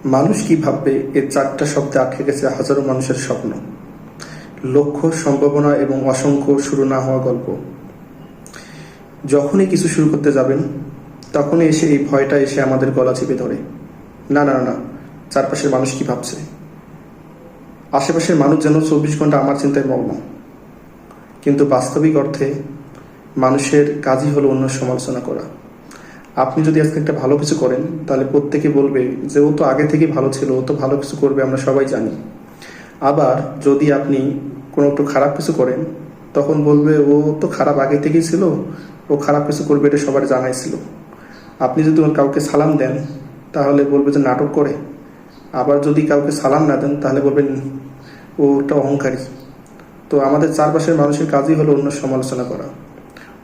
মানুষ কি ভাববে, এর চারটা শব্দে আটকে গেছে হাজারো মানুষের স্বপ্ন, লক্ষ্য, সম্ভাবনা এবং অসংখ্য শুরু না হওয়া গল্প। যখনই কিছু শুরু করতে যাবেন তখনই এসে এই ভয়টা এসে আমাদের গলা চেপে ধরে। না না না, চারপাশের মানুষ কি ভাবছে। আশেপাশের মানুষ যেন 24 ঘন্টা আমার চিন্তায় মগ্ন, কিন্তু বাস্তবিক অর্থে মানুষের কাজই হলো অন্য সমালোচনা করা। আপনি যদি আজকে একটা ভালো কিছু করেন তাহলে প্রত্যেকে বলবে যে ও তো আগে থেকেই ভালো ছিল, ও তো ভালো কিছু করবে, আমরা সবাই জানি। আবার যদি আপনি কোনো একটু খারাপ কিছু করেন তখন বলবে ও তো খারাপ আগে থেকেই ছিল, ও খারাপ কিছু করবে এটা সবার জানাই ছিল। আপনি যদি কাউকে সালাম দেন তাহলে বলবে যে নাটক করে। আবার যদি কাউকে সালাম না দেন তাহলে বলবেন ও একটা অহংকারী। তো আমাদের চারপাশের মানুষের কাজই হলো অন্য সমালোচনা করা,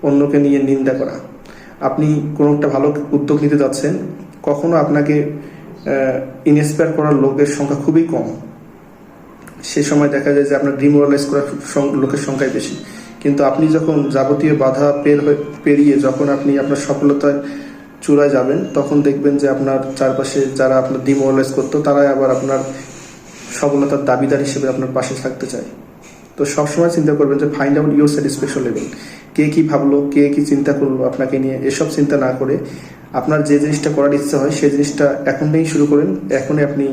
অন্যকে নিয়ে নিন্দা করা। আপনি কোনো একটা ভালো উদ্যোগ নিতে যাচ্ছেন, কখনো আপনাকে ইন্সপায়ার করার লোকের সংখ্যা খুবই কম। সে সময় দেখা যায় যে আপনার ডিমোরালাইজ করার লোকের সংখ্যাই বেশি। কিন্তু আপনি যখন যাবতীয় বাধা পেরিয়ে যখন আপনি আপনার সফলতার চূড়ায় যাবেন তখন দেখবেন যে আপনার চারপাশে যারা আপনার ডিমোরালাইজ করতো তারাই আবার আপনার সফলতার দাবিদার হিসেবে আপনার পাশে থাকতে চায়। তো সবসময় চিন্তা করবেন যে find out your satisfaction level. কে কি ভাবলো, কে কি চিন্তা করলো আপনাকে নিয়ে, এসব চিন্তা না করে আপনার যে জিনিসটা করার ইচ্ছা হয় সেই জিনিসটা এখন থেকেই শুরু করেন। আপনি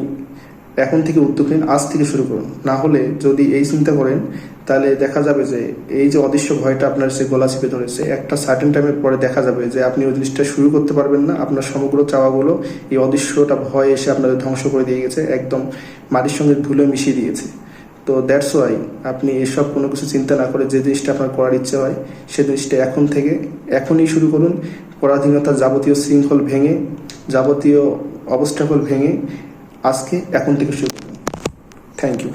এখন থেকে উদ্যোগ নিন, আজ থেকে শুরু করুন। না হলে যদি এই চিন্তা করেন তাহলে দেখা যাবে যে এই যে অদৃশ্য ভয়টা আপনার সে গলা চেপে ধরেছে, একটা সার্টেন টাইমের পরে দেখা যাবে যে আপনি ওই জিনিসটা শুরু করতে পারবেন না। আপনার সমগ্র চাওয়াগুলো এই অদৃশ্যটা ভয় এসে আপনাদের ধ্বংস করে দিয়ে গেছে, একদম মাটির সঙ্গে ধুলো মিশিয়ে দিয়েছে। তো দ্যাটস ওয়াই আপনি এসব কোনো কিছু চিন্তা না করে যে জিনিসটা আপনার করার ইচ্ছে হয় সে জিনিসটা এখন থেকে এখনই শুরু করুন। পরাধীনতার যাবতীয় শৃঙ্খল ভেঙে, যাবতীয় অবস্টাকল ভেঙে আজকে এখন থেকে শুরু করুন। Thank you.